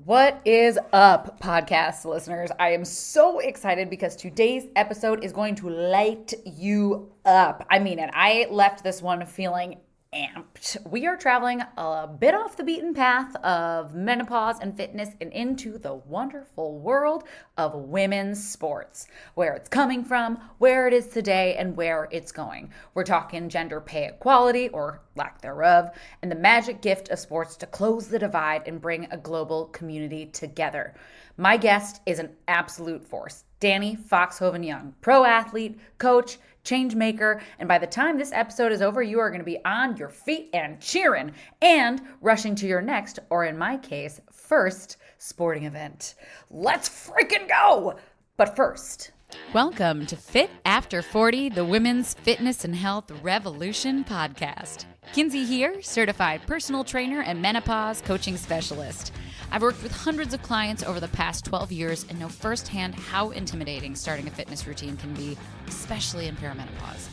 What is up, podcast listeners? I am so excited because today's episode is going to light you up. I mean it. I left this one feeling amped. We are traveling a bit off the beaten path of menopause and fitness and into the wonderful world of women's sports, where it's coming from, where it is today, and where it's going. We're talking gender pay equality, or lack thereof, and the magic gift of sports to close the divide and bring a global community together. My guest is an absolute force, Dani Foxhoven Young, pro athlete, coach, change maker, and by the time this episode is over, you are going to be on your feet and cheering and rushing to your next, or in my case, first sporting event. Let's freaking go! But first, welcome to Fit After 40, the Women's Fitness and Health Revolution podcast. Kinsey here, certified personal trainer and menopause coaching specialist. I've worked with hundreds of clients over the past 12 years and know firsthand how intimidating starting a fitness routine can be, especially in perimenopause.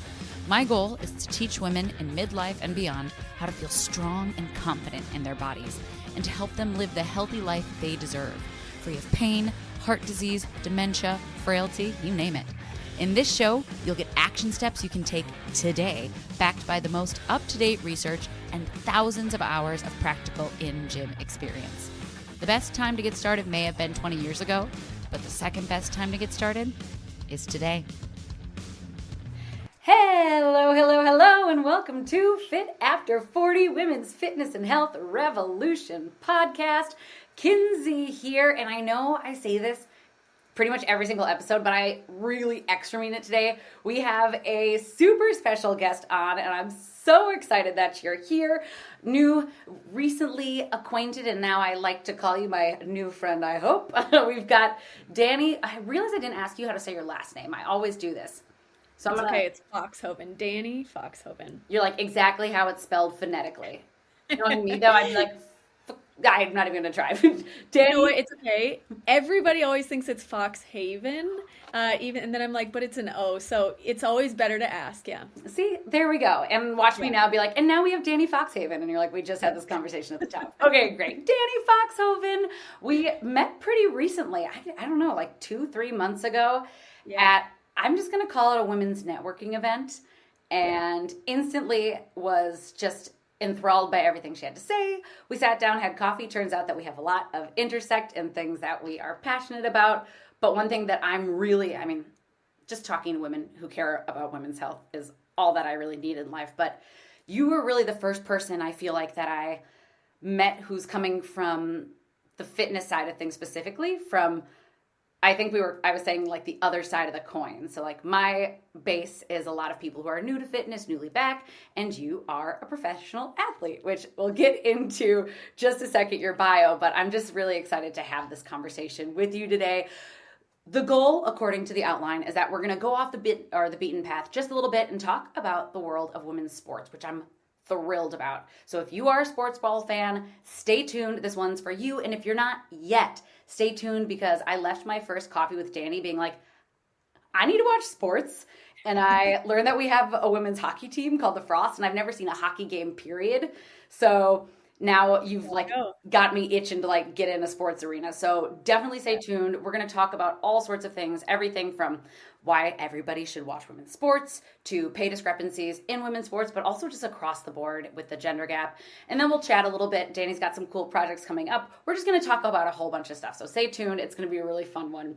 My goal is to teach women in midlife and beyond how to feel strong and confident in their bodies and to help them live the healthy life they deserve, free of pain, heart disease, dementia, frailty, you name it. In this show, you'll get action steps you can take today, backed by the most up-to-date research and thousands of hours of practical in-gym experience. The best time to get started may have been 20 years ago, but the second best time to get started is today. Hello, and welcome to Fit After 40, Women's Fitness and Health Revolution podcast. Kinsey here, and I know I say this pretty much every single episode, but I really extra mean it today. We have a super special guest on, and I'm so excited that you're here. New, recently acquainted, and now I like to call you my new friend, I hope. We've got Dani. I realize I didn't ask you how to say your last name. I always do this. So it's okay, it's Foxhoven. Dani Foxhoven. You're like exactly how it's spelled phonetically. You know what I mean, though? I'd be like, I'm not even going to try. Dani. You know what? It's okay. Everybody always thinks it's Foxhaven, and then I'm like, but it's an O, so it's always better to ask, yeah. See, there we go. And watch me now be like, and now we have Dani Foxhoven. And you're like, we just had this conversation at the top. Okay, great. Dani Foxhoven. We met pretty recently. I don't know, like 2-3 months ago at, I'm just going to call it a women's networking event. And instantly was just enthralled by everything she had to say. We sat down, had coffee. Turns out that we have a lot of intersect in things that we are passionate about. But one thing that just talking to women who care about women's health is all that I really need in life. But you were really the first person I feel like that I met who's coming from the fitness side of things, specifically from, I was saying like the other side of the coin. So like my base is a lot of people who are new to fitness, newly back, and you are a professional athlete, which we'll get into just a second, your bio, but I'm just really excited to have this conversation with you today. The goal, according to the outline, is that we're going to go off the beaten path just a little bit and talk about the world of women's sports, which I'm thrilled about. So if you are a sports ball fan, stay tuned. This one's for you. And if you're not yet, stay tuned, because I left my first coffee with Dani being like, I need to watch sports. And I learned that we have a women's hockey team called the Frost, and I've never seen a hockey game, period. So now you've got me itching to get in a sports arena. So definitely stay tuned. We're going to talk about all sorts of things, everything from why everybody should watch women's sports to pay discrepancies in women's sports, but also just across the board with the gender gap. And then we'll chat a little bit. Dani's got some cool projects coming up. We're just going to talk about a whole bunch of stuff. So stay tuned. It's going to be a really fun one.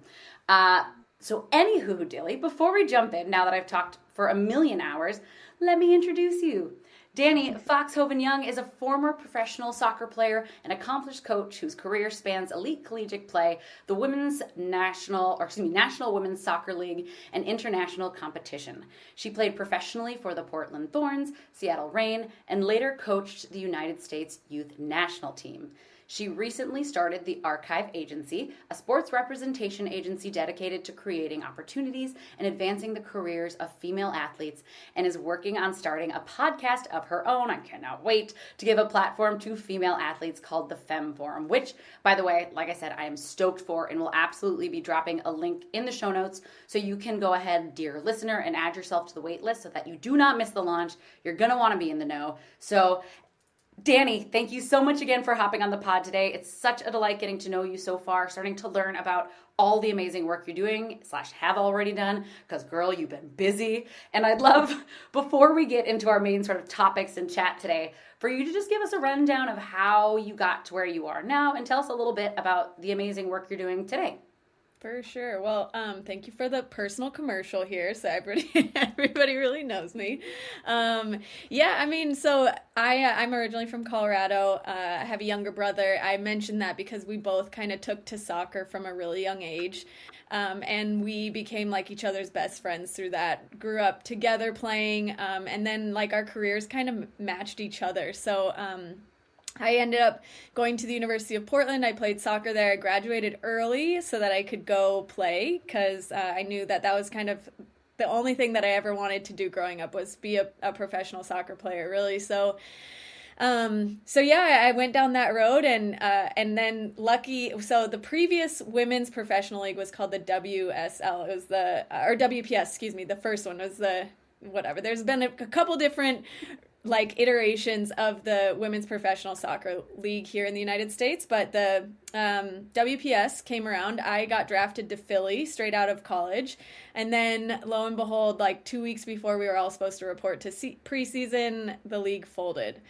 So anywho, Dilly, before we jump in, now that I've talked for a million hours, let me introduce you. Dani Foxhoven Young is a former professional soccer player and accomplished coach whose career spans elite collegiate play, the National Women's Soccer League, and international competition. She played professionally for the Portland Thorns, Seattle Reign, and later coached the United States Youth National Team. She recently started the Archive Agency, a sports representation agency dedicated to creating opportunities and advancing the careers of female athletes, and is working on starting a podcast of her own. I cannot wait to give a platform to female athletes called the Femme Forum, which, by the way, like I said, I am stoked for and will absolutely be dropping a link in the show notes so you can go ahead, dear listener, and add yourself to the wait list so that you do not miss the launch. You're going to want to be in the know. So Dani, thank you so much again for hopping on the pod today. It's such a delight getting to know you so far, starting to learn about all the amazing work you're doing / have already done, because girl, you've been busy. And I'd love, before we get into our main sort of topics and chat today, for you to just give us a rundown of how you got to where you are now and tell us a little bit about the amazing work you're doing today. For sure. Well, thank you for the personal commercial here. So everybody really knows me. Yeah, I mean, so I'm originally from Colorado. I have a younger brother. I mentioned that because we both kind of took to soccer from a really young age. And we became like each other's best friends through that. Grew up together playing. And then like our careers kind of matched each other. So, I ended up going to the University of Portland. I played soccer there. I graduated early so that I could go play because I knew that was kind of the only thing that I ever wanted to do growing up was be a professional soccer player, really. So yeah, I went down that road and then so the previous women's professional league was called the WSL. It was or WPS, excuse me. The first one was whatever. There's been a couple different like iterations of the women's professional soccer league here in the United States, but the WPS came around. I got drafted to Philly straight out of college, and then lo and behold, like 2 weeks before we were all supposed to report to preseason, the league folded.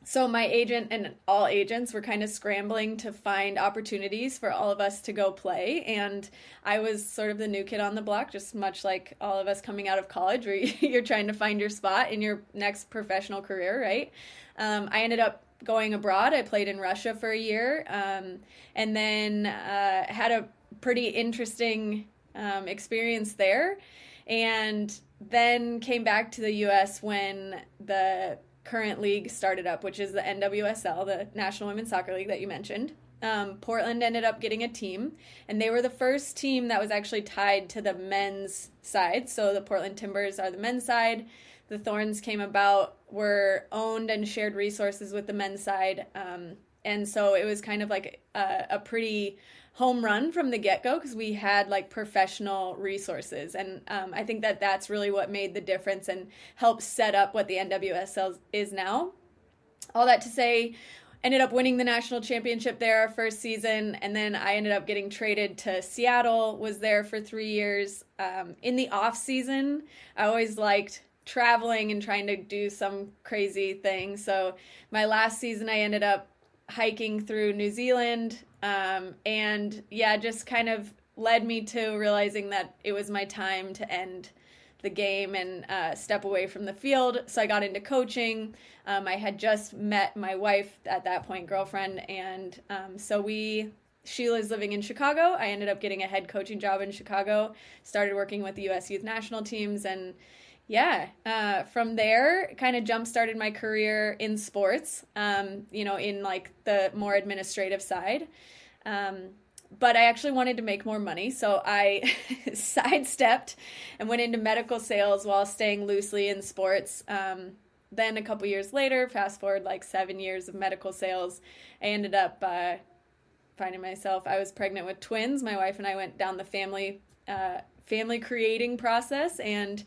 So my agent and all agents were kind of scrambling to find opportunities for all of us to go play. And I was sort of the new kid on the block, just much like all of us coming out of college where you're trying to find your spot in your next professional career, right? I ended up going abroad. I played in Russia for a year and then had a pretty interesting experience there. And then came back to the U.S. when the current league started up, which is the NWSL, the National Women's Soccer League that you mentioned. Portland ended up getting a team, and they were the first team that was actually tied to the men's side. So the Portland Timbers are the men's side. The Thorns came about, were owned and shared resources with the men's side. And so it was kind of like a pretty home run from the get-go because we had like professional resources. And I think that that's really what made the difference and helped set up what the NWSL is now. All that to say, ended up winning the national championship there our first season, and then I ended up getting traded to Seattle, was there for 3 years. In the off season, I always liked traveling and trying to do some crazy thing. So my last season, I ended up hiking through New Zealand, and yeah, just kind of led me to realizing that it was my time to end the game and step away from the field. So I got into coaching. I had just met my wife at that point, girlfriend, and so Sheila's living in Chicago. I ended up getting a head coaching job in Chicago, started working with the U.S. youth national teams, and yeah, from there, kind of jump-started my career in sports, in like the more administrative side. But I actually wanted to make more money, so I sidestepped and went into medical sales while staying loosely in sports. Then a couple years later, fast forward like 7 years of medical sales, I ended up finding myself, I was pregnant with twins. My wife and I went down the family creating process, and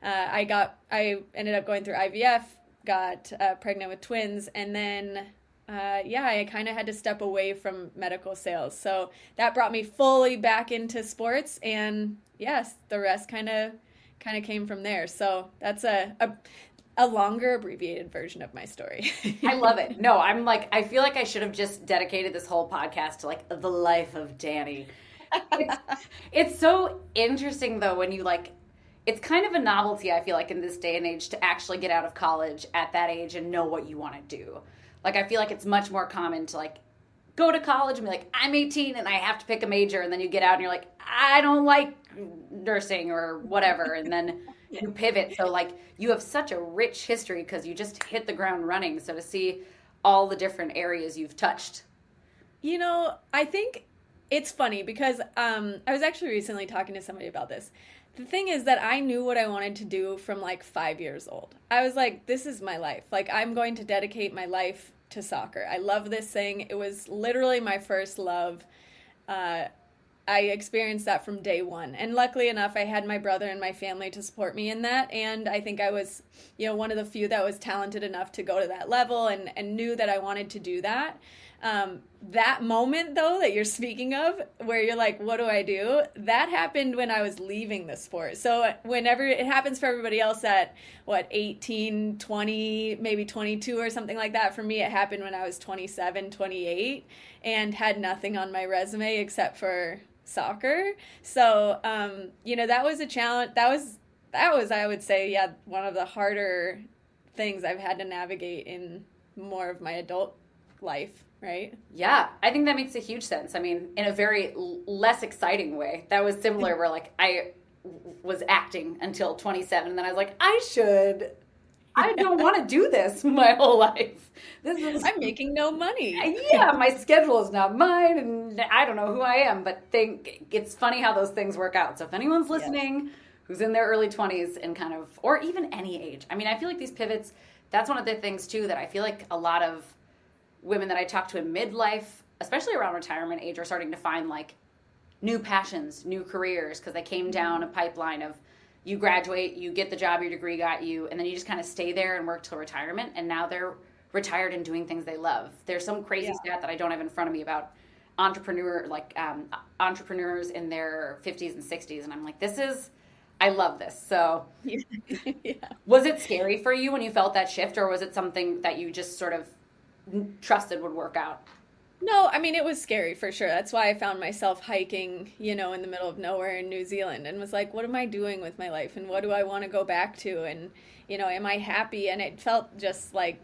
I ended up going through IVF, got pregnant with twins, and then I kind of had to step away from medical sales. So that brought me fully back into sports, and yes, the rest kind of came from there. So that's a longer abbreviated version of my story. I love it. No, I feel like I should have just dedicated this whole podcast to like the life of Dani. It's so interesting though when you it's kind of a novelty, I feel like, in this day and age to actually get out of college at that age and know what you want to do. Like, I feel like it's much more common to go to college and be like, I'm 18 and I have to pick a major, and then you get out and you're like, I don't like nursing or whatever, and then you pivot. So you have such a rich history because you just hit the ground running. So to see all the different areas you've touched. I think it's funny because I was actually recently talking to somebody about this. The thing is that I knew what I wanted to do from 5 years old. I was like, this is my life. I'm going to dedicate my life to soccer. I love this thing. It was literally my first love. I experienced that from day one. And luckily enough, I had my brother and my family to support me in that. And I think I was, one of the few that was talented enough to go to that level and knew that I wanted to do that. That moment, though, that you're speaking of, where you're like, what do I do? That happened when I was leaving the sport. So whenever it happens for everybody else at, 18, 20, maybe 22 or something like that, for me, it happened when I was 27, 28 and had nothing on my resume except for soccer. So, that was a challenge. That was, I would say, yeah, one of the harder things I've had to navigate in more of my adult life, right? Yeah, I think that makes a huge sense. I mean, in a very less exciting way. That was similar where like I was acting until 27 and then I was like, I don't want to do this my whole life. I'm making no money. Yeah, my schedule is not mine and I don't know who I am, but it's funny how those things work out. So if anyone's listening who's in their early 20s and kind of, or even any age, I mean, I feel like these pivots, that's one of the things too that I feel like a lot of women that I talk to in midlife, especially around retirement age, are starting to find like new passions, new careers, because they came down a pipeline of you graduate, you get the job your degree got you, and then you just kind of stay there and work till retirement, and now they're retired and doing things they love. There's some crazy stat that I don't have in front of me about entrepreneurs in their 50s and 60s, and I'm like, I love this. So was it scary for you when you felt that shift, or was it something that you just sort of trusted would work out? No, I mean, it was scary for sure. That's why I found myself hiking, in the middle of nowhere in New Zealand and was like, what am I doing with my life? And what do I want to go back to? And, am I happy? And it felt just like,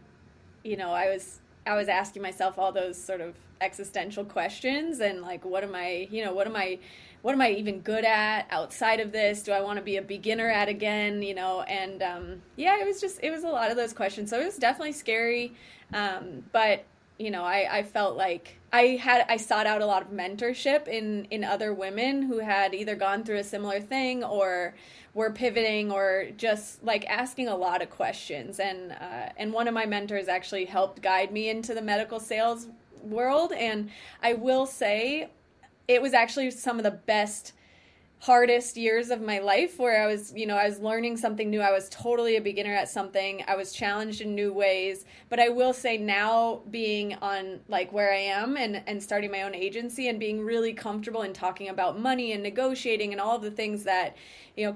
I was asking myself all those sort of existential questions and like, what am I even good at outside of this? Do I want to be a beginner at again? And it was a lot of those questions. So it was definitely scary. But I felt like I sought out a lot of mentorship in other women who had either gone through a similar thing or were pivoting or just like asking a lot of questions. And one of my mentors actually helped guide me into the medical sales world. And I will say it was actually some of the hardest years of my life where I was learning something new. I was totally a beginner at something. I was challenged in new ways. But I will say now being on like where I am and starting my own agency and being really comfortable in talking about money and negotiating and all of the things that,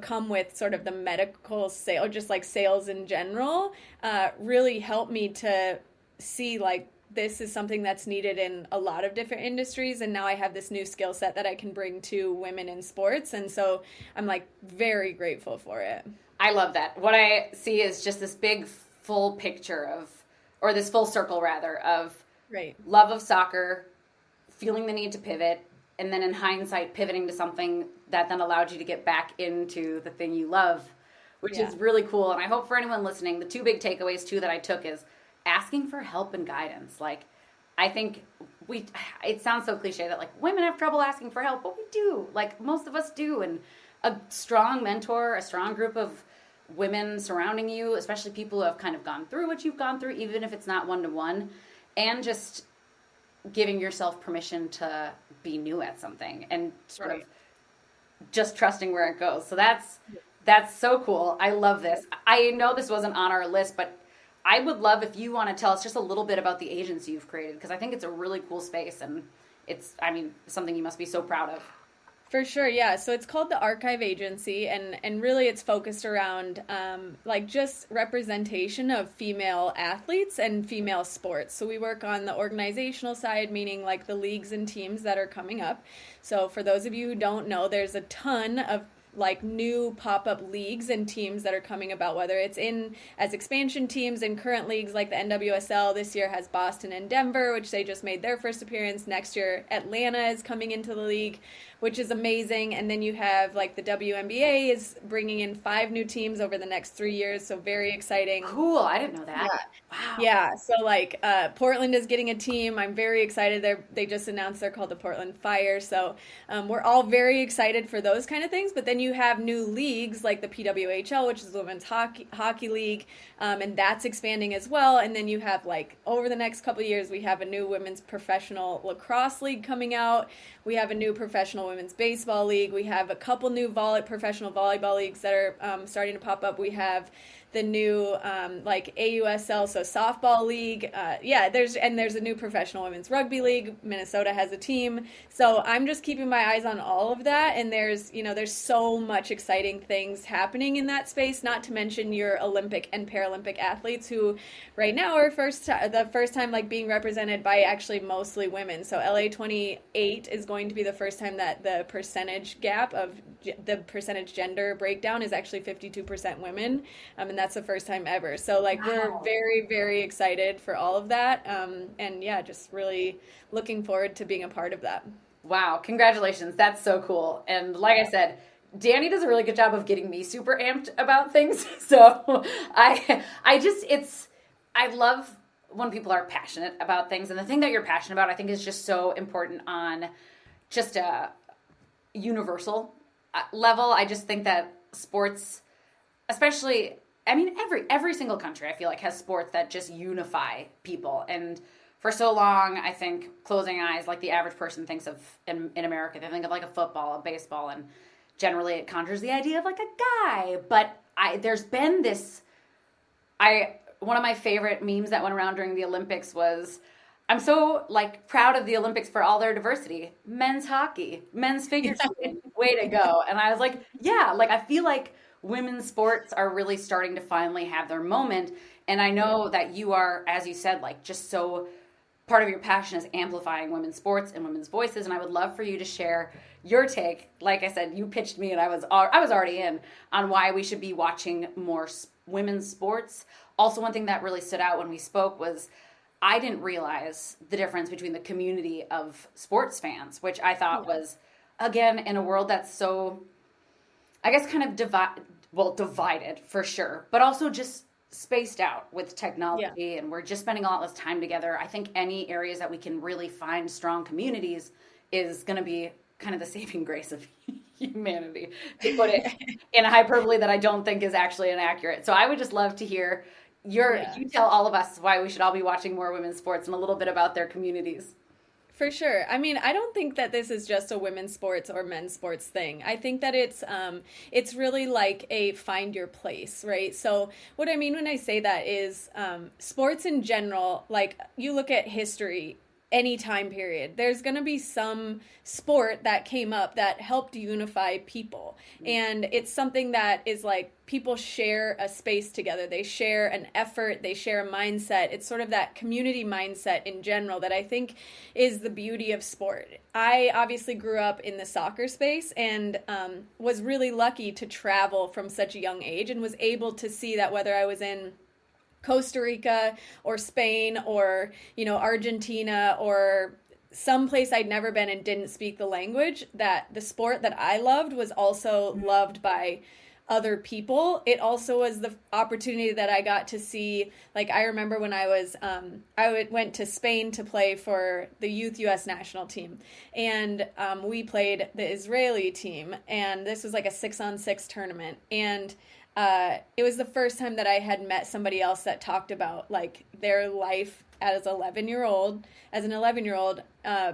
come with sort of the medical sale, or just like sales in general, really helped me to see like, this is something that's needed in a lot of different industries, and now I have this new skill set that I can bring to women in sports, and so I'm like very grateful for it. I love that. What I see is just this big full picture or this full circle rather, of love of soccer, feeling the need to pivot, and then in hindsight pivoting to something that then allowed you to get back into the thing you love, which is really cool. And I hope for anyone listening, the two big takeaways too that I took is asking for help and guidance. Like, I think it sounds so cliche that like women have trouble asking for help, but we do. Like most of us do. And a strong mentor, a strong group of women surrounding you, especially people who have kind of gone through what you've gone through, even if it's not one-to-one, and just giving yourself permission to be new at something and sort of just trusting where it goes. So that's so cool. I love this. I know this wasn't on our list, but I would love if you want to tell us just a little bit about the agency you've created, because I think it's a really cool space and it's, something you must be so proud of. For sure, yeah. So it's called the Archive Agency, and really it's focused around like just representation of female athletes and female sports. So we work on the organizational side, meaning like the leagues and teams that are coming up. So for those of you who don't know, there's a ton of like new pop-up leagues and teams that are coming about, whether it's in as expansion teams in current leagues like the NWSL. This year has Boston and Denver, which they just made their first appearance. Next year Atlanta is coming into the league, which is amazing. And then you have like the WNBA is bringing in 5 new teams over the next 3 years, so very exciting. Cool, I didn't know that. Wow. Yeah, so like Portland is getting a team. I'm very excited. They just announced they're called the Portland Fire, so we're all very excited for those kind of things. But then you have new leagues like the PWHL, which is the Women's Hockey League, and that's expanding as well. And then you have, like, over the next couple of years, we have a new women's professional lacrosse league coming out. We have a new professional women's baseball league. We have a couple new professional volleyball leagues that are starting to pop up. We have the new like AUSL, so softball league. There's a new professional women's rugby league. Minnesota has a team. So I'm just keeping my eyes on all of that, and there's so much exciting things happening in that space, not to mention your Olympic and Paralympic athletes who right now are the first time like being represented by actually mostly women. So LA 28 is going to be the first time that the percentage gap of the percentage gender breakdown is actually 52% women, and that's the first time ever. So like We're very, very excited for all of that, and yeah, just really looking forward to being a part of that. Wow, congratulations. That's so cool. And like I said, Dani does a really good job of getting me super amped about things. So I love when people are passionate about things, and the thing that you're passionate about I think is just so important on just a universal level. I just think that sports, especially, I mean, every single country I feel like has sports that just unify people. And for so long, I think, closing eyes, like the average person thinks of in America, they think of like a football, a baseball, and generally it conjures the idea of like a guy. But there's been this, one of my favorite memes that went around during the Olympics was, I'm so like proud of the Olympics for all their diversity. Men's hockey, men's figure skating, way to go. And I was like, yeah, like I feel like women's sports are really starting to finally have their moment. And I know that you are, as you said, like just so part of your passion is amplifying women's sports and women's voices. And I would love for you to share your take. Like I said, you pitched me and I was already in on why we should be watching more women's sports. Also, one thing that really stood out when we spoke was I didn't realize the difference between the community of sports fans, which I thought was, again, in a world that's so, I guess, kind of divided for sure, but also just spaced out with technology, and we're just spending a lot less time together. I think any areas that we can really find strong communities is going to be kind of the saving grace of humanity, to put it in a hyperbole that I don't think is actually inaccurate. So I would just love to hear you tell all of us why we should all be watching more women's sports and a little bit about their communities. For sure. I mean, I don't think that this is just a women's sports or men's sports thing. I think that it's really like a find your place, right? So what I mean when I say that is sports in general, like you look at history, any time period, there's going to be some sport that came up that helped unify people. And it's something that is like people share a space together. They share an effort. They share a mindset. It's sort of that community mindset in general that I think is the beauty of sport. I obviously grew up in the soccer space and was really lucky to travel from such a young age and was able to see that whether I was in Costa Rica or Spain or, Argentina or someplace I'd never been and didn't speak the language, that the sport that I loved was also loved by other people. It also was the opportunity that I got to see, like I remember when I was, went to Spain to play for the youth U.S. national team, and we played the Israeli team, and this was like a 6-on-6 tournament, and it was the first time that I had met somebody else that talked about like their life as an 11-year-old,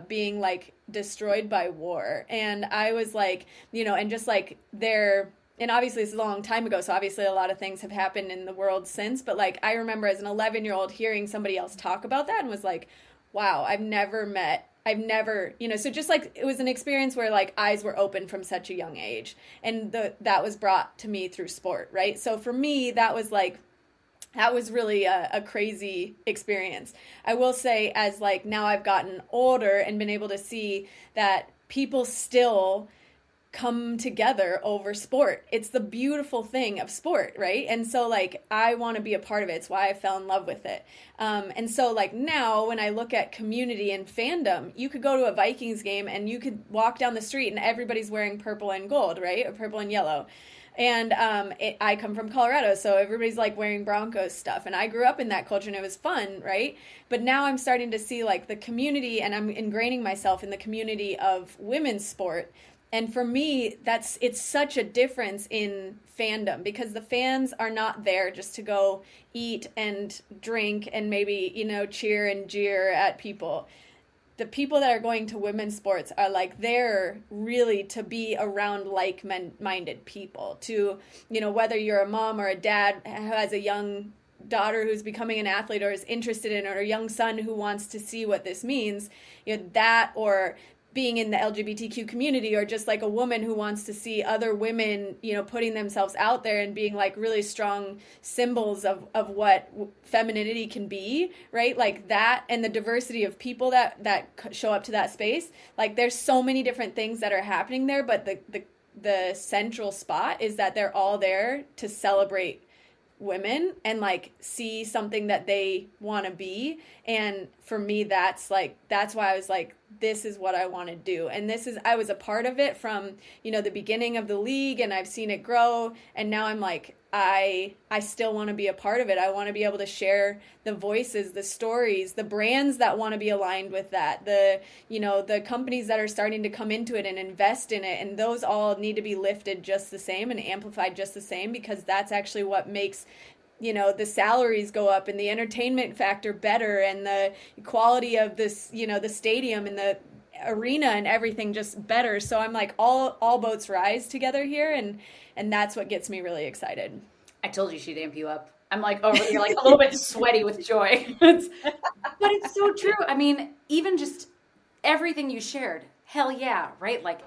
being like destroyed by war. And I was like, and just like and obviously it's a long time ago, so obviously a lot of things have happened in the world since, but like I remember as an 11-year-old hearing somebody else talk about that and was like, wow, I've never, so just like it was an experience where like eyes were open from such a young age, and that was brought to me through sport, right? So for me, that was really a crazy experience. I will say, as like now I've gotten older and been able to see that people still come together over sport. It's the beautiful thing of sport, right? And so like I want to be a part of it. It's why I fell in love with it. And so like now when I look at community and fandom, you could go to a Vikings game and you could walk down the street and everybody's wearing purple and gold, right? Or purple and yellow. And I come from Colorado, so everybody's like wearing Broncos stuff. And I grew up in that culture and it was fun, right? But now I'm starting to see like the community, and I'm ingraining myself in the community of women's sport. And for me, it's such a difference in fandom, because the fans are not there just to go eat and drink and maybe, cheer and jeer at people. The people that are going to women's sports are like there really to be around like-minded people, to, whether you're a mom or a dad who has a young daughter who's becoming an athlete or is interested in it, or a young son who wants to see what this means, that, or being in the LGBTQ community, or just like a woman who wants to see other women, putting themselves out there and being like really strong symbols of what femininity can be, right? Like that, and the diversity of people that show up to that space. Like there's so many different things that are happening there, but the central spot is that they're all there to celebrate women and like see something that they want to be. And for me, that's why I was like, this is what I want to do. And I was a part of it from, the beginning of the league, and I've seen it grow. And now I'm like, I still want to be a part of it. I want to be able to share the voices, the stories, the brands that want to be aligned with that, the companies that are starting to come into it and invest in it. And those all need to be lifted just the same and amplified just the same, because that's actually what makes the salaries go up and the entertainment factor better, and the quality of this, the stadium and the arena and everything just better. So I'm like, all boats rise together here, and that's what gets me really excited. I told you she'd amp you up. I'm like over here, like a little bit sweaty with joy. But it's so true. I mean, even just everything you shared, hell yeah, right? Like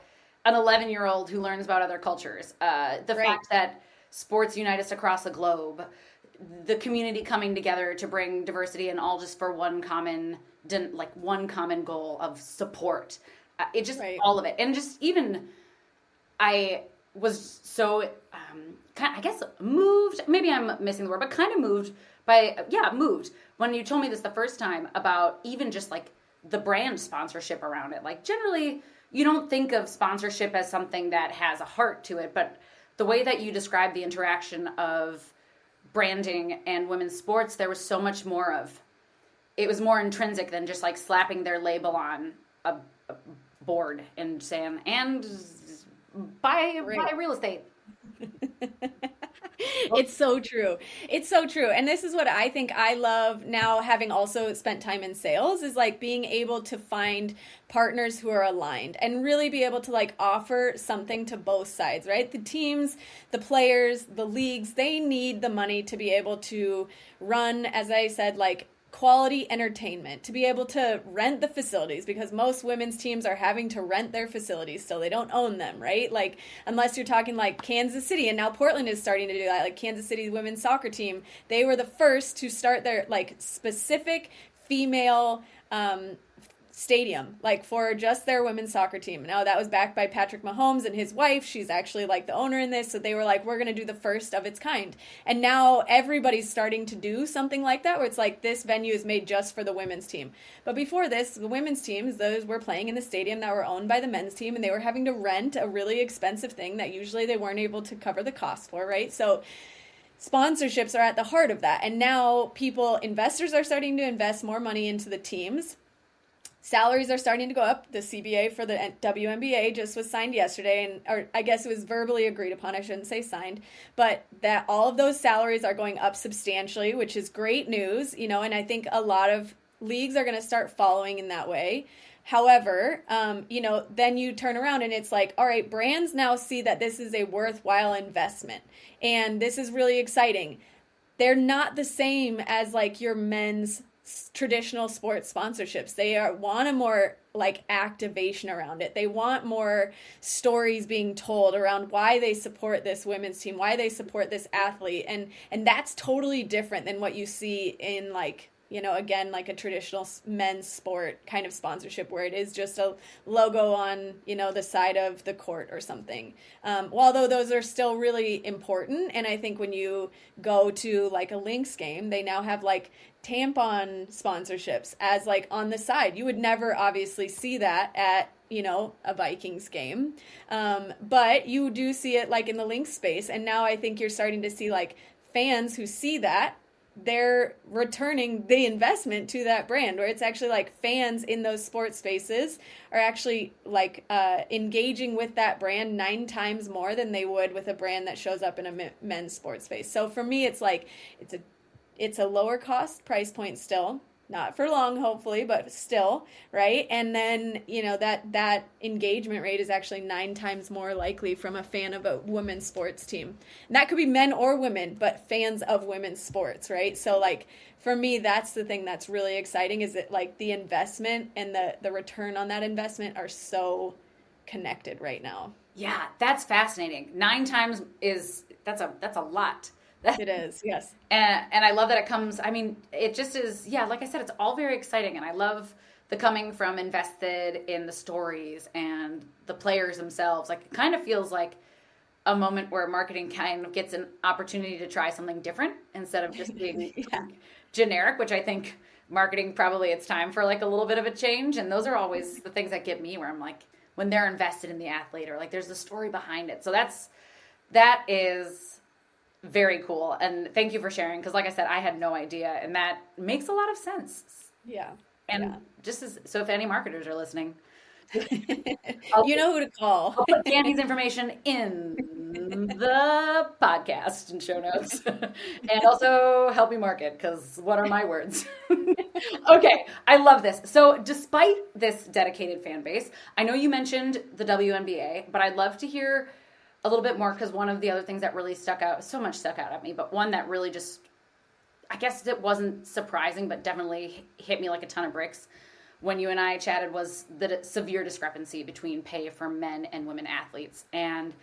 an 11-year-old who learns about other cultures, the Right. fact that sports unite us across the globe, the community coming together to bring diversity and all just for one common goal of support. It just, Right. all of it. And just even, I was so, I guess moved, maybe I'm missing the word, but kind of moved when you told me this the first time about even just like the brand sponsorship around it. Like generally you don't think of sponsorship as something that has a heart to it, but the way that you described the interaction of branding and women's sports, there was so much more of, it was more intrinsic than just like slapping their label on a board and saying, and buy real estate. It's so true. It's so true. And this is what I think I love now, having also spent time in sales, is like being able to find partners who are aligned and really be able to like offer something to both sides, right? The teams, the players, the leagues, they need the money to be able to run, as I said, like quality entertainment, to be able to rent the facilities, because most women's teams are having to rent their facilities still. They don't own them, right? Like unless you're talking like Kansas City, and now Portland is starting to do that. Like Kansas City's women's soccer team, they were the first to start their like specific female stadium, like for just their women's soccer team. Now that was backed by Patrick Mahomes and his wife. She's actually like the owner in this. So they were like, we're going to do the first of its kind. And now everybody's starting to do something like that, where it's like this venue is made just for the women's team. But before this, the women's teams, those were playing in the stadium that were owned by the men's team, and they were having to rent a really expensive thing that usually they weren't able to cover the cost for, right? So sponsorships are at the heart of that. And now investors are starting to invest more money into the teams. Salaries are starting to go up. The CBA for the WNBA just was signed yesterday, or I guess it was verbally agreed upon. I shouldn't say signed, but that all of those salaries are going up substantially, which is great news, and I think a lot of leagues are going to start following in that way. However, then you turn around and it's like, all right, brands now see that this is a worthwhile investment, and this is really exciting. They're not the same as like your men's traditional sports sponsorships. They want a more like activation around it. They want more stories being told around why they support this women's team, why they support this athlete, and that's totally different than what you see in like, again, like a traditional men's sport kind of sponsorship, where it is just a logo on, the side of the court or something. Although those are still really important. And I think when you go to like a Lynx game, they now have like tampon sponsorships as like on the side. You would never obviously see that at, a Vikings game. But you do see it like in the Lynx space. And now I think you're starting to see like fans who see that they're returning the investment to that brand, where it's actually like fans in those sports spaces are actually like engaging with that brand 9 times more than they would with a brand that shows up in a men's sports space. So for me, it's like it's a lower cost price point still. Not for long, hopefully, but still, right? And then, that engagement rate is actually 9 times more likely from a fan of a women's sports team. And that could be men or women, but fans of women's sports, right? So, like, for me, that's the thing that's really exciting, is that, like, the investment and the return on that investment are so connected right now. Yeah, that's fascinating. 9 times that's a lot. It is, yes. And I love that it comes, I mean, it just is, yeah, like I said, it's all very exciting. And I love the coming from invested in the stories and the players themselves. Like, it kind of feels like a moment where marketing kind of gets an opportunity to try something different instead of just being generic, which I think marketing, probably it's time for like a little bit of a change. And those are always the things that get me, where I'm like, when they're invested in the athlete, or like there's the story behind it. So that is very cool. And thank you for sharing, because like I said, I had no idea, and that makes a lot of sense. Yeah. And so if any marketers are listening, you know who to call. I'll put Dani's information in the podcast and show notes, and also help me market, because what are my words? Okay, I love this. So despite this dedicated fan base, I know you mentioned the WNBA, but I'd love to hear a little bit more, because one of the other things that really stuck out at me, but one that really just, I guess it wasn't surprising, but definitely hit me like a ton of bricks when you and I chatted, was the severe discrepancy between pay for men and women athletes. And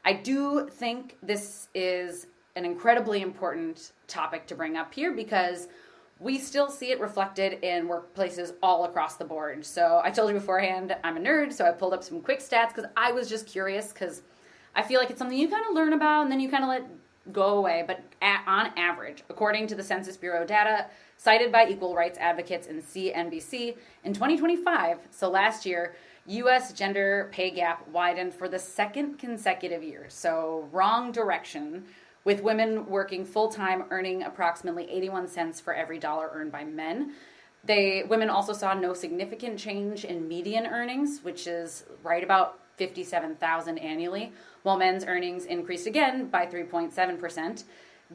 I do think this is an incredibly important topic to bring up here, because we still see it reflected in workplaces all across the board. So I told you beforehand, I'm a nerd, so I pulled up some quick stats, because I was just curious, because I feel like it's something you kind of learn about and then you kind of let go away. But on average, according to the Census Bureau data cited by equal rights advocates and CNBC, in 2025, so last year, U.S. gender pay gap widened for the 2nd consecutive year. So wrong direction, with women working full-time earning approximately 81 cents for every dollar earned by men. Women also saw no significant change in median earnings, which is right about $57,000 annually, while men's earnings increased again by 3.7%.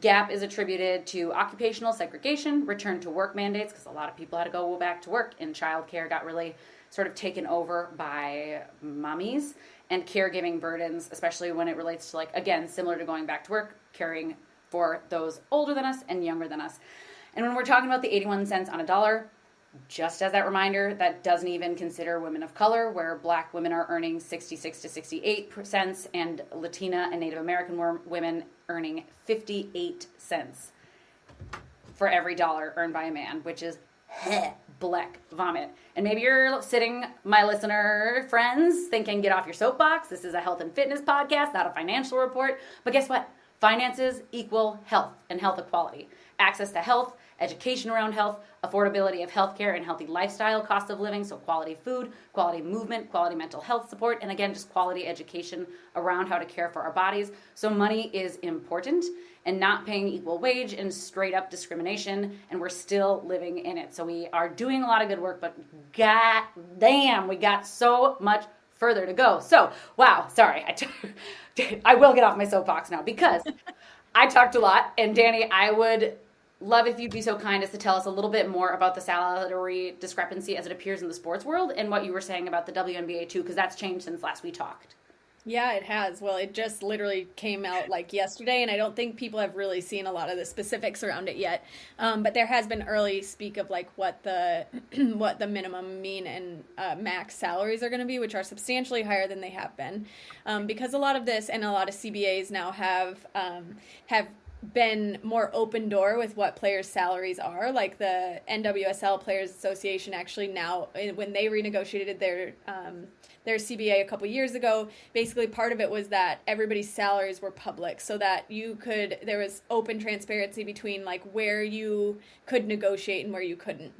Gap is attributed to occupational segregation, return to work mandates, because a lot of people had to go back to work, and childcare got really sort of taken over by mommies, and caregiving burdens, especially when it relates to, like, again, similar to going back to work, caring for those older than us and younger than us. And when we're talking about the 81 cents on a dollar, just as that reminder, that doesn't even consider women of color, where Black women are earning 66 to 68 cents, and Latina and Native American women earning 58 cents for every dollar earned by a man, which is black vomit. And maybe you're sitting, my listener friends, thinking, get off your soapbox. This is a health and fitness podcast, not a financial report. But guess what? Finances equal health and health equality. Access to health, education around health, affordability of healthcare and healthy lifestyle, cost of living, so quality food, quality movement, quality mental health support, and again, just quality education around how to care for our bodies. So money is important, and not paying equal wage and straight up discrimination, and we're still living in it. So we are doing a lot of good work, but god damn, we got so much further to go. So, wow, sorry, I will get off my soapbox now, because I talked a lot, and Dani, I would love if you'd be so kind as to tell us a little bit more about the salary discrepancy as it appears in the sports world, and what you were saying about the WNBA too, because that's changed since last we talked. Yeah, it has. Well, it just literally came out like yesterday, and I don't think people have really seen a lot of the specifics around it yet. But there has been early speak of like what the what the minimum, mean, and max salaries are going to be, which are substantially higher than they have been, because a lot of this and a lot of CBAs now have been more open door with what players' salaries are. Like the NWSL Players Association actually now, when they renegotiated their CBA a couple years ago, basically part of it was that everybody's salaries were public, so that there was open transparency between like where you could negotiate and where you couldn't.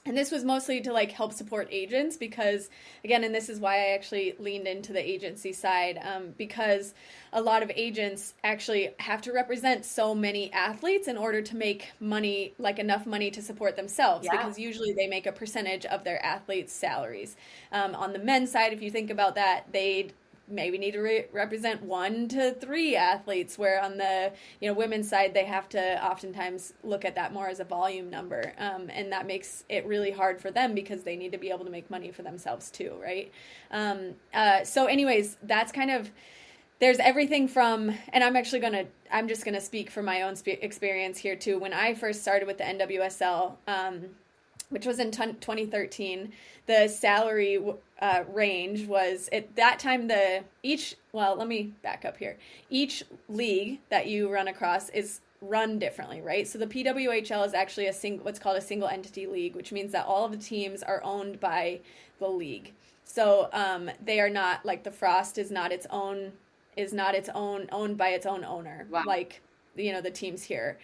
And this was mostly to like help support agents because, again, and this is why I actually leaned into the agency side, because a lot of agents actually have to represent so many athletes in order to make money, like enough money to support themselves, Yeah. because usually they make a percentage of their athletes' salaries. On the men's side, if you think about that, they maybe need to represent 1 to 3 athletes, where on the women's side they have to oftentimes look at that more as a volume number, and that makes it really hard for them because they need to be able to make money for themselves too, right? So anyways, that's kind of, there's everything from, and I'm just gonna speak from my own experience here too. When I first started with the NWSL, which was in 2013, the salary range was, at that time, let me back up here. Each league that you run across is run differently, right? So the PWHL is actually what's called a single entity league, which means that all of the teams are owned by the league. So they are not, like, the Frost is not owned by its own owner. Wow. Like, the teams here.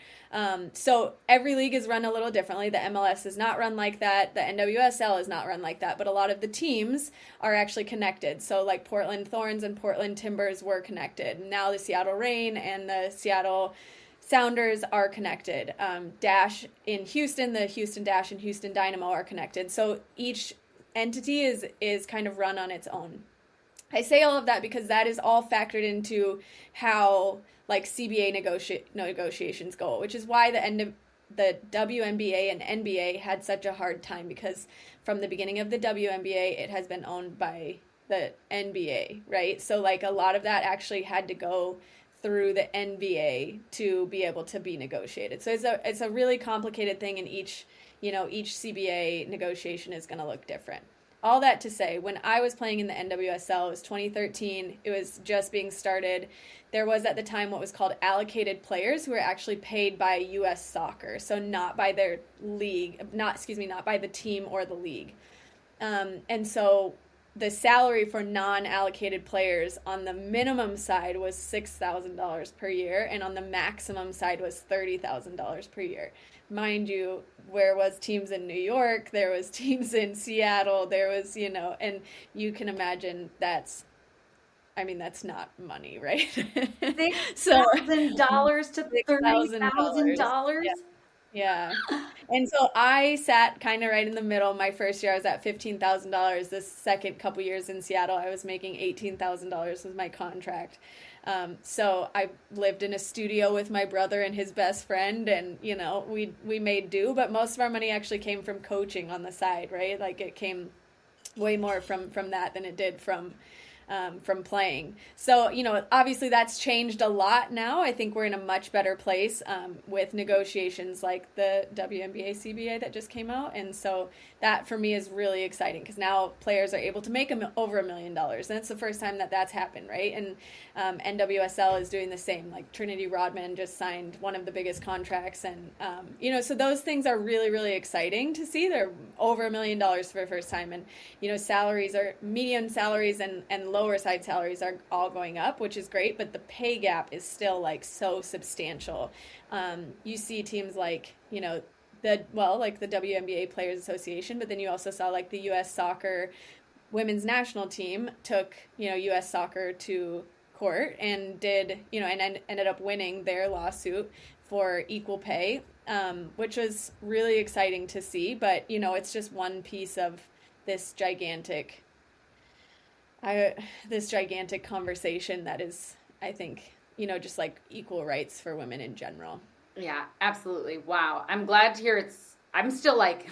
So every league is run a little differently. The MLS is not run like that. The NWSL is not run like that. But a lot of the teams are actually connected. So like Portland Thorns and Portland Timbers were connected. Now the Seattle Reign and the Seattle Sounders are connected. Dash in Houston, the Houston Dash and Houston Dynamo are connected. So each entity is kind of run on its own. I say all of that because that is all factored into how like CBA negotiations go, which is why the WNBA and NBA had such a hard time, because from the beginning of the WNBA, it has been owned by the NBA, right? So like a lot of that actually had to go through the NBA to be able to be negotiated. So it's a really complicated thing, and each CBA negotiation is going to look different. All that to say, when I was playing in the NWSL, it was 2013. It was just being started. There was at the time what was called allocated players, who were actually paid by U.S. Soccer, so not by their league, not by the team or the league. And so the salary for non-allocated players on the minimum side was $6,000 per year, and on the maximum side was $30,000 per year. Mind you, where was teams in New York, there was teams in Seattle, there was, and you can imagine that's not money, right? $6,000 to $30,000. Yeah. And so I sat kind of right in the middle. My first year I was at $15,000. The second couple years in Seattle, I was making $18,000 was my contract. So I lived in a studio with my brother and his best friend, and we made do, but most of our money actually came from coaching on the side, right? Like it came way more from that than it did from playing. So, obviously that's changed a lot now. I think we're in a much better place with negotiations like the WNBA CBA that just came out. And so that for me is really exciting, because now players are able to make over $1 million. And it's the first time that that's happened, right? And NWSL is doing the same. Like Trinity Rodman just signed one of the biggest contracts. And, so those things are really, really exciting to see. They're over $1 million for the first time. And, salaries are median salaries and lower side salaries are all going up, which is great, but the pay gap is still like so substantial. You see teams like, the WNBA Players Association, but then you also saw like the U.S. Soccer women's national team took, U.S. Soccer to court and did, and ended up winning their lawsuit for equal pay, which was really exciting to see. But, it's just one piece of this gigantic conversation that is, I think, just like equal rights for women in general. Yeah, absolutely. Wow. I'm glad to hear I'm still like,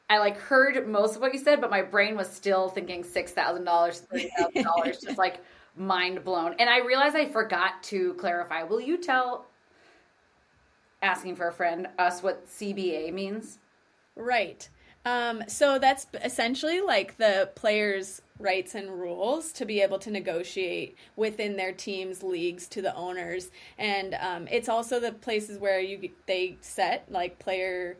I like heard most of what you said, but my brain was still thinking $6,000, $30,000, just like mind blown. And I realized I forgot to clarify. Will you tell, asking for a friend, us what CBA means? Right. So that's essentially like the players' rights and rules to be able to negotiate within their teams, leagues, to the owners. And it's also the places where they set like player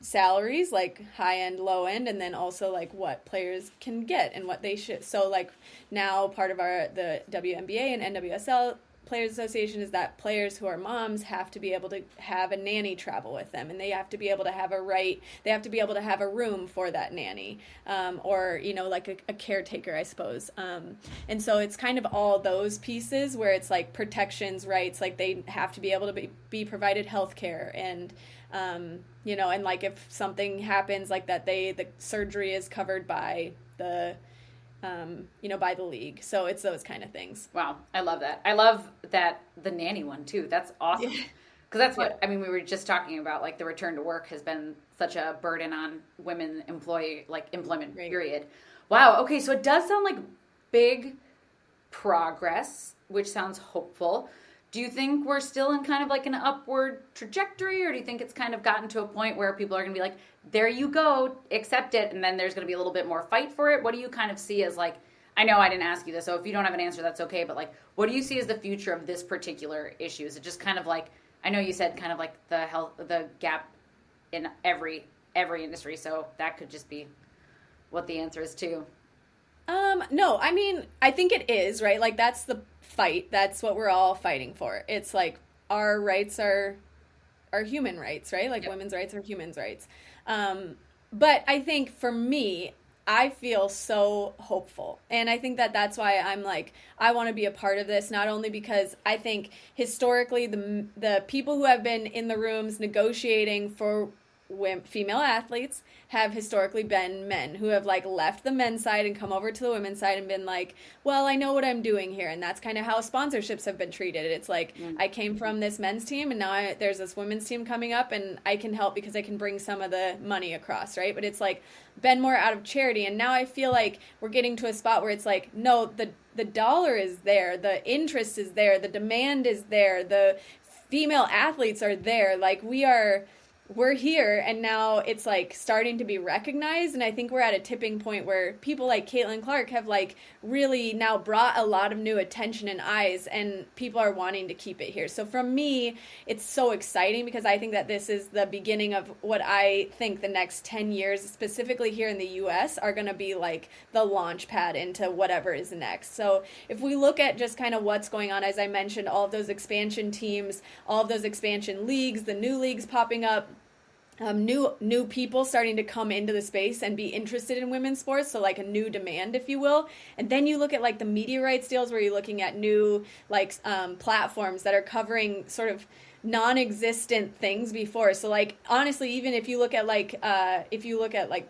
salaries, like high end, low end, and then also like what players can get and what they should. So like now part of the WNBA and NWSL Players Association is that players who are moms have to be able to have a nanny travel with them, and they have to be able to have they have to be able to have a room for that nanny, or, you know, like a caretaker, I suppose. And so it's kind of all those pieces where it's like protections, rights, like they have to be able to be provided health care, and you know, and like if something happens like that, the surgery is covered by the you know, by the league. So it's those kind of things. Wow, I love that. I love that the nanny one too. That's awesome. Because that's what, I mean, we were just talking about, like the return to work has been such a burden on women employment period. Wow. Okay. So it does sound like big progress, which sounds hopeful. Do you think we're still in kind of like an upward trajectory, or do you think it's kind of gotten to a point where people are going to be like, there you go, accept it, and then there's going to be a little bit more fight for it? What do you kind of see as, like, I know I didn't ask you this, so if you don't have an answer, that's okay, but like, what do you see as the future of this particular issue? Is it just kind of like, I know you said kind of like the gap in every industry, so that could just be what the answer is too. No, I mean, I think it is, right? Like, that's the fight. That's what we're all fighting for. It's like our rights are human rights, right? Like, women's rights are human rights. But I think for me, I feel so hopeful. And I think that that's why I'm like, I want to be a part of this, not only because I think historically the people who have been in the rooms negotiating for female athletes have historically been men who have like left the men's side and come over to the women's side and been like, well, I know what I'm doing here. And that's kind of how sponsorships have been treated. It's like, I came from this men's team, and now there's this women's team coming up, and I can help because I can bring some of the money across, right? But it's like been more out of charity. And now I feel like we're getting to a spot where it's like, no, the dollar is there, the interest is there, the demand is there, the female athletes are there. Like, we're here, and now it's like starting to be recognized. And I think we're at a tipping point where people like Caitlin Clark have like really now brought a lot of new attention and eyes, and people are wanting to keep it here. So for me, it's so exciting because I think that this is the beginning of what I think the next 10 years, specifically here in the US, are going to be like the launch pad into whatever is next. So if we look at just kind of what's going on, as I mentioned, all of those expansion teams, all of those expansion leagues, the new leagues popping up, new people starting to come into the space and be interested in women's sports, so like a new demand, if you will. And then you look at like the media rights deals where you're looking at new like platforms that are covering sort of non-existent things before. So like honestly, even if you look at like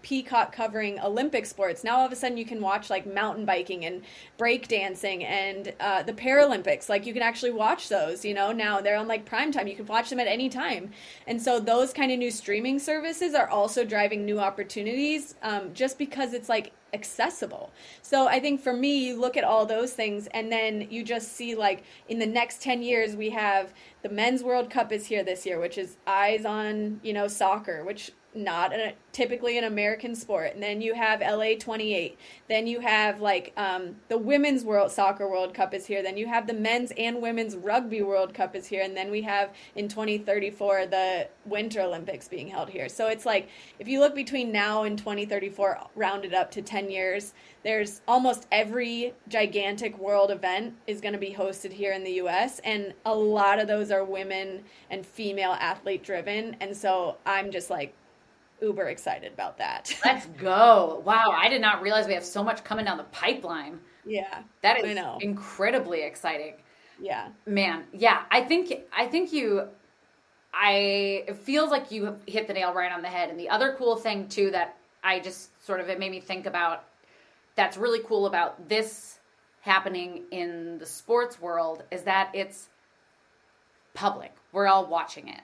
Peacock covering Olympic sports, now all of a sudden you can watch like mountain biking and break dancing and the Paralympics. Like you can actually watch those, you know, now they're on like prime time. You can watch them at any time. And so those kind of new streaming services are also driving new opportunities, just because it's like accessible. So I think for me, you look at all those things, and then you just see like in the next 10 years, we have the Men's World Cup is here this year, which is eyes on, you know, soccer, which not typically an American sport. And then you have LA 28. Then you have like the Women's Soccer World Cup is here. Then you have the Men's and Women's Rugby World Cup is here. And then we have in 2034 the Winter Olympics being held here. So it's like if you look between now and 2034, rounded up to 10 years, there's almost every gigantic world event is going to be hosted here in the US, and a lot of those are women and female athlete driven. And so I'm just like uber excited about that. Let's go. Wow, I did not realize we have so much coming down the pipeline. Yeah. That is incredibly exciting. Yeah. Man, yeah, I think it feels like you hit the nail right on the head. And the other cool thing too that I just sort of, it made me think about, that's really cool about this happening in the sports world, is that it's public. We're all watching it.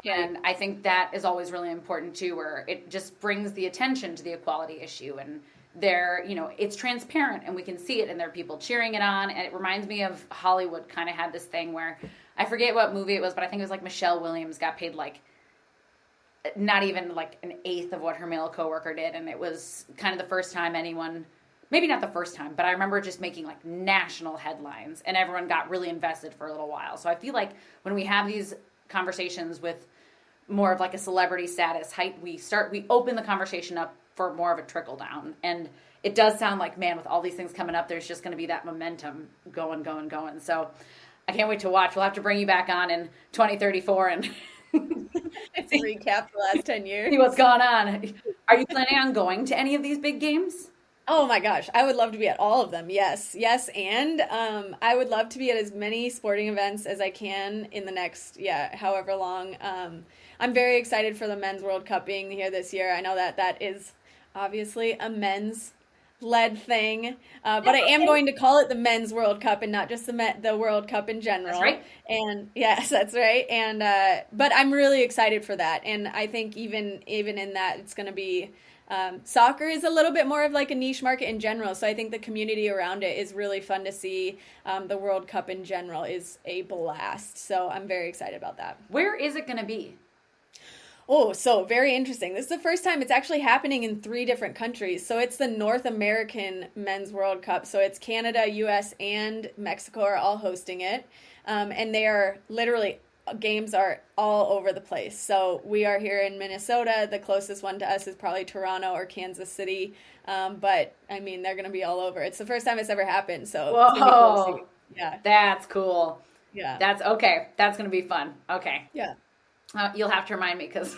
And I think that is always really important too, where it just brings the attention to the equality issue, and it's transparent and we can see it, and there are people cheering it on. And it reminds me of Hollywood kind of had this thing where, I forget what movie it was, but I think it was like Michelle Williams got paid like not even like an eighth of what her male coworker did. And it was kind of the first time anyone, maybe not the first time, but I remember just making like national headlines, and everyone got really invested for a little while. So I feel like when we have these conversations with more of like a celebrity status height, we open the conversation up for more of a trickle down. And it does sound like, man, with all these things coming up, there's just going to be that momentum going. So I can't wait to watch. We'll have to bring you back on in 2034 and Recap the last 10 years. see what's going on. Are you planning on going to any of these big games? Oh my gosh, I would love to be at all of them. Yes, yes, and I would love to be at as many sporting events as I can in the next, however long. I'm very excited for the Men's World Cup being here this year. I know that is obviously a men's led thing, but I am going to call it the Men's World Cup and not just the World Cup in general. That's right. And yes, that's right. And but I'm really excited for that, and I think even in that, it's going to be. Soccer is a little bit more of like a niche market in general, so I think the community around it is really fun to see. The World Cup in general is a blast, so I'm very excited about that. Where is it going to be? Oh, so very interesting. This is the first time it's actually happening in 3 different countries. So it's the North American Men's World Cup. So it's Canada, US, and Mexico are all hosting it. And they are literally games are all over the place. So we are here in Minnesota. The closest one to us is probably Toronto or Kansas City. But I mean, they're going to be all over. It's the first time it's ever happened. So whoa, it's gonna be cool to see. Yeah, that's cool. Yeah, that's okay. That's going to be fun. Okay. Yeah. You'll have to remind me because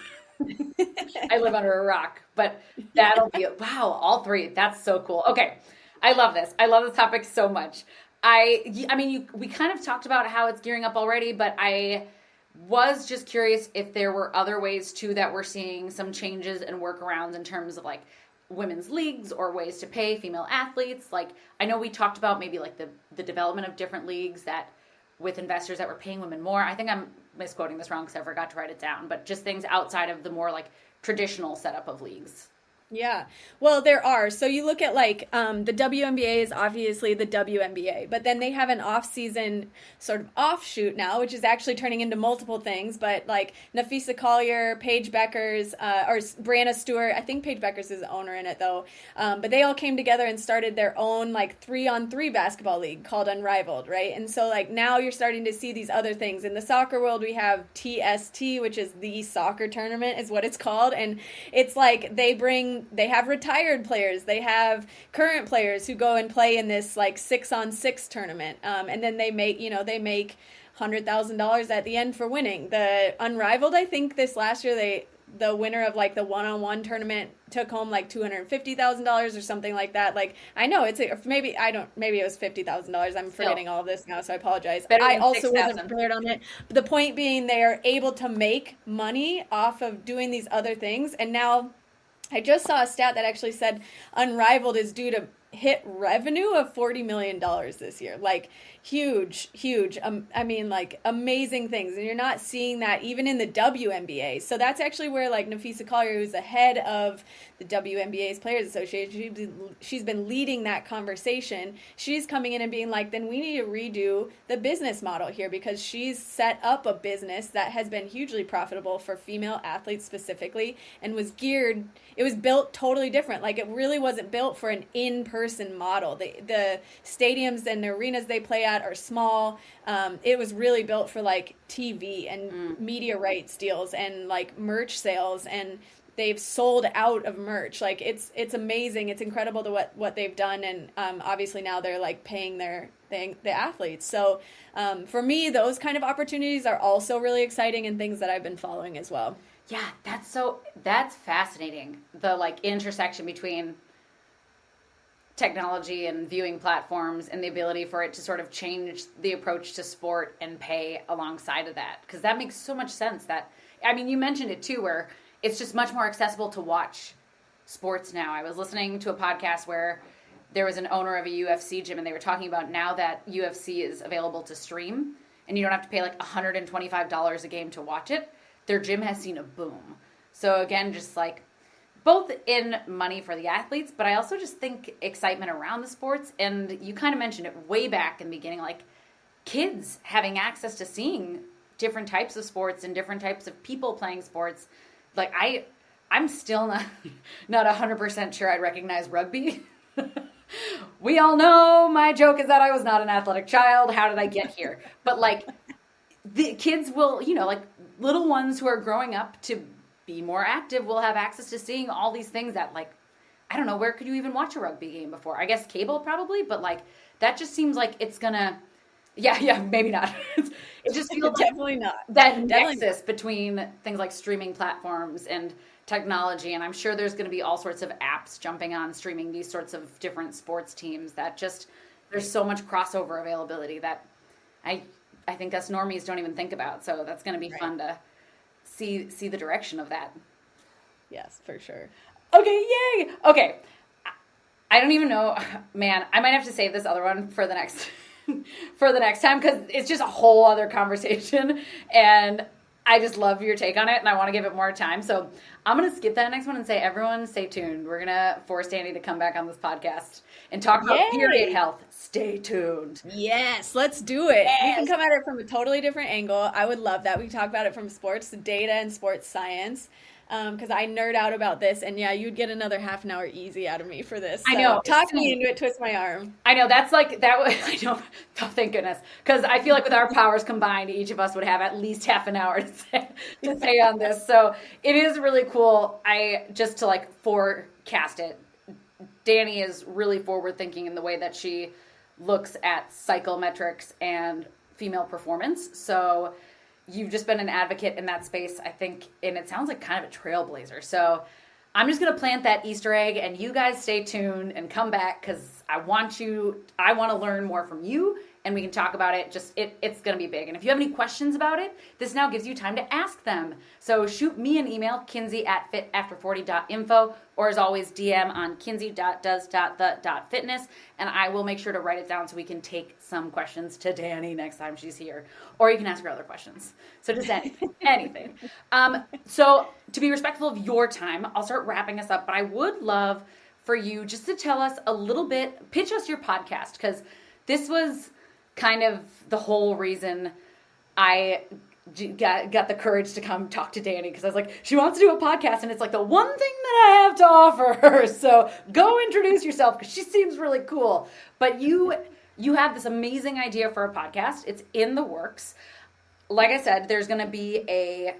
I live under a rock, but that'll be, wow, all 3. That's so cool. Okay. I love this. I love this topic so much. I mean, we kind of talked about how it's gearing up already, but I was just curious if there were other ways too that we're seeing some changes and workarounds in terms of like women's leagues or ways to pay female athletes. Like, I know we talked about maybe like the development of different leagues that with investors that were paying women more. I think I'm misquoting this wrong because I forgot to write it down, but just things outside of the more like traditional setup of leagues. Yeah, well, there are. So you look at like the WNBA is obviously the WNBA, but then they have an off-season sort of offshoot now, which is actually turning into multiple things. But like Nafisa Collier, Paige Beckers, or Brianna Stewart, I think Paige Beckers is the owner in it though. But they all came together and started their own like 3-on-3 basketball league called Unrivaled, right? And so like now you're starting to see these other things. In the soccer world, we have TST, which is the soccer tournament, is what it's called, and it's like they have retired players, they have current players who go and play in this like 6-on-6 tournament, and then they make $100,000 at the end for winning. The Unrivaled, I think this last year the winner of like the 1-on-1 tournament took home like $250,000 or something like that. Like, I know maybe it was $50,000. I'm forgetting all of this now, so I apologize. I also wasn't prepared on it. But the point being, they are able to make money off of doing these other things, and now I just saw a stat that actually said Unrivaled is due to hit revenue of $40 million this year. Like, huge. I mean, like, amazing things. And you're not seeing that even in the WNBA. So that's actually where, like, Nafisa Collier, who's the head of the WNBA's Players Association, she's been leading that conversation. She's coming in and being like, then we need to redo the business model here, because she's set up a business that has been hugely profitable for female athletes specifically, and it was built totally different. Like, it really wasn't built for an in-person model. The stadiums and the arenas they play at are small. It was really built for like TV and media rights deals and like merch sales, and they've sold out of merch. Like, it's amazing. It's incredible to what they've done, and obviously now they're like paying the athletes. So for me, those kind of opportunities are also really exciting and things that I've been following as well. Yeah, that's fascinating. The like intersection between technology and viewing platforms and the ability for it to sort of change the approach to sport and pay alongside of that. Because that makes so much sense. You mentioned it too, where it's just much more accessible to watch sports now. I was listening to a podcast where there was an owner of a UFC gym, and they were talking about now that UFC is available to stream and you don't have to pay like $125 a game to watch it, their gym has seen a boom. So again, just like both in money for the athletes, but I also just think excitement around the sports. And you kind of mentioned it way back in the beginning, like kids having access to seeing different types of sports and different types of people playing sports. Like I'm still not 100% sure I'd recognize rugby. We all know my joke is that I was not an athletic child. How did I get here? But like the kids will, like little ones who are growing up to be more active will have access to seeing all these things that, like, I don't know, where could you even watch a rugby game before? I guess cable probably, but like that just seems like it's gonna Yeah, maybe not. It just feels like Definitely not. that Definitely nexus between things like streaming platforms and technology, and I'm sure there's going to be all sorts of apps jumping on streaming these sorts of different sports teams that just there's so much crossover availability that I I think us normies don't even think about. So that's going to be right. fun to see the direction of that. Yes, for sure. Okay, yay. Okay. I don't even know, man. I might have to save this other one for the next for the next time because it's just a whole other conversation, and I just love your take on it, and I want to give it more time. So I'm gonna skip that next one and say, everyone, stay tuned. We're gonna force Dani to come back on this podcast and talk about period health. Stay tuned. Yes, let's do it. Yes. We can come at it from a totally different angle. I would love that. We can talk about it from sports data and sports science. Because I nerd out about this, and yeah, you'd get another half an hour easy out of me for this. I know. Talk me into it, twist my arm. I know, that's like, that was, I know, oh, thank goodness. Because I feel like with our powers combined, each of us would have at least half an hour to say on this. So it is really cool. Just to like forecast it, Dani is really forward thinking in the way that she looks at psychometrics and female performance. So you've just been an advocate in that space, I think, and it sounds like kind of a trailblazer. So I'm just going to plant that Easter egg, and you guys stay tuned and come back because I want to learn more from you, and we can talk about it. It's going to be big. And if you have any questions about it, this now gives you time to ask them. So shoot me an email, kinsey@fitafter40.info, or as always, DM on kinsey.does.the.fitness, and I will make sure to write it down so we can take some questions to Dani next time she's here. Or you can ask her other questions. So just anything. So to be respectful of your time, I'll start wrapping us up, but I would love for you just to tell us a little bit, pitch us your podcast, because this was kind of the whole reason I got the courage to come talk to Dani, because I was like, she wants to do a podcast, and it's like the one thing that I have to offer her. So go introduce yourself, because she seems really cool. But you have this amazing idea for a podcast. It's in the works. Like I said, there's going to be a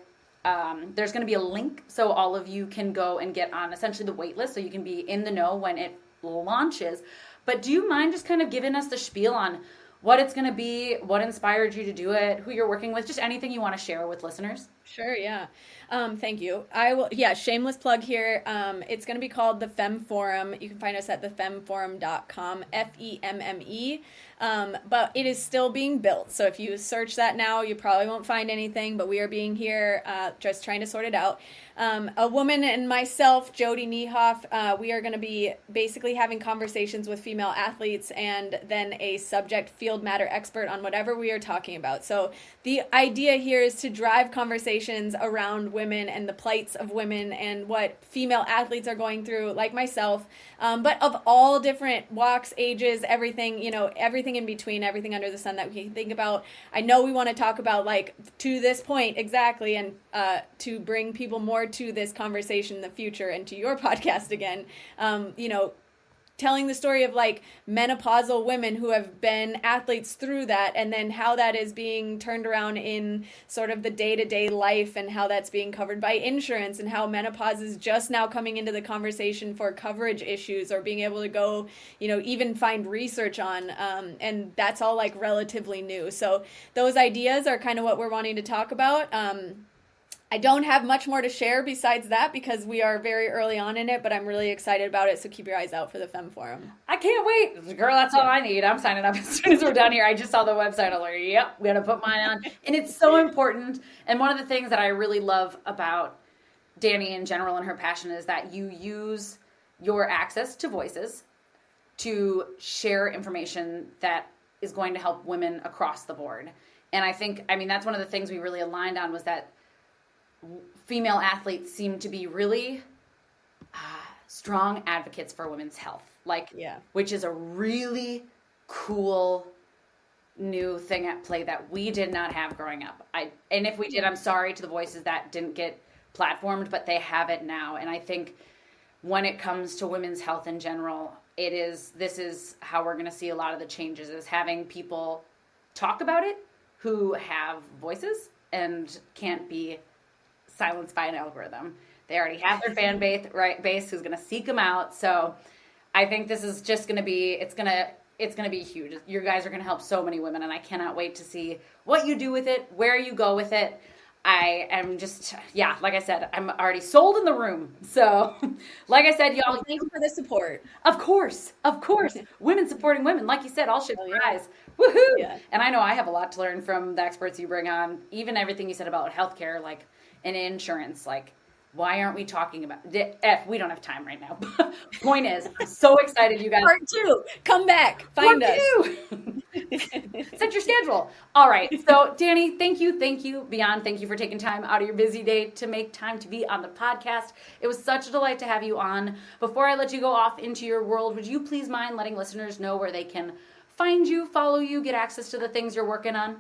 link so all of you can go and get on essentially the wait list, so you can be in the know when it launches. But do you mind just kind of giving us the spiel on what it's going to be, what inspired you to do it, who you're working with, just anything you want to share with listeners? Sure, yeah. Thank you. Shameless plug here. It's going to be called the Femme Forum. You can find us at thefemforum.com, FEMME. But it is still being built. So if you search that now, you probably won't find anything, but we are being here, just trying to sort it out. A woman and myself, Jody Niehoff, we are going to be basically having conversations with female athletes and then a subject field matter expert on whatever we are talking about. So the idea here is to drive conversations around women and the plights of women and what female athletes are going through, like myself, but of all different walks, ages, everything, everything in between, everything under the sun that we can think about. I know we want to talk about like to this point exactly, and to bring people more to this conversation in the future and to your podcast again, telling the story of like menopausal women who have been athletes through that, and then how that is being turned around in sort of the day-to-day life, and how that's being covered by insurance, and how menopause is just now coming into the conversation for coverage issues or being able to go, even find research on, and that's all like relatively new. So those ideas are kind of what we're wanting to talk about. I don't have much more to share besides that because we are very early on in it, but I'm really excited about it, so keep your eyes out for the Femme Forum. I can't wait. Girl, that's all I need. I'm signing up as soon as we're done here. I just saw the website. I was like, yep, we got to put mine on. And it's so important. And one of the things that I really love about Dani in general and her passion is that you use your access to voices to share information that is going to help women across the board. And that's one of the things we really aligned on, was that female athletes seem to be really strong advocates for women's health, which is a really cool new thing at play that we did not have growing up. And if we did, I'm sorry to the voices that didn't get platformed, but they have it now. And I think when it comes to women's health in general, this is how we're going to see a lot of the changes, is having people talk about it who have voices and can't be silenced by an algorithm. They already have their fan base who's going to seek them out. So I think this is just going to be, it's going to it's going to be huge. You guys are going to help so many women, and I cannot wait to see what you do with it, where you go with it. I am just, yeah, like I said, I'm already sold in the room. So, like I said, y'all. Thank you for the support. Of course. Women supporting women. Like you said, all ships rise. Yeah. Woohoo! Yeah. And I know I have a lot to learn from the experts you bring on. Even everything you said about healthcare, like, and insurance, like, why aren't we talking about we don't have time right now. Point is, I'm so excited you guys. Part 2. Come back. Find us. Set your schedule. All right. So, Dani, thank you. Beyond thank you for taking time out of your busy day to make time to be on the podcast. It was such a delight to have you on. Before I let you go off into your world, would you please mind letting listeners know where they can find you, follow you, get access to the things you're working on?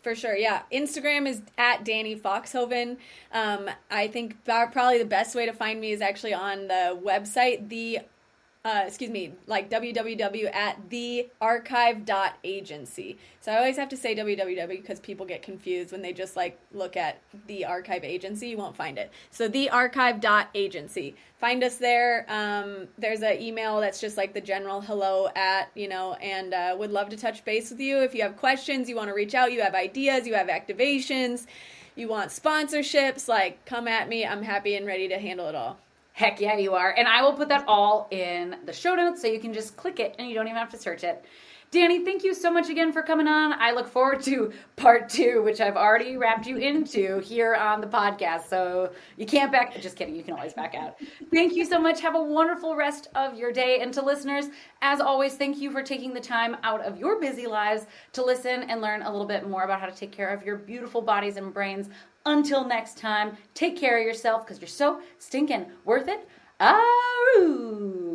For sure, yeah. Instagram is at Dani Foxhoven. I think probably the best way to find me is actually on the website, www.thearchive.agency. So I always have to say www because people get confused when they just look at the archive agency. You won't find it. So thearchive.agency. Find us there. There's an email that's just the general hello at, and would love to touch base with you. If you have questions, you want to reach out, you have ideas, you have activations, you want sponsorships, come at me. I'm happy and ready to handle it all. Heck yeah, you are. And I will put that all in the show notes so you can just click it and you don't even have to search it. Dani, thank you so much again for coming on. I look forward to part 2, which I've already wrapped you into here on the podcast. So you can't just kidding. You can always back out. Thank you so much. Have a wonderful rest of your day. And to listeners, as always, thank you for taking the time out of your busy lives to listen and learn a little bit more about how to take care of your beautiful bodies and brains. Until next time, take care of yourself because you're so stinking worth it. Aroo!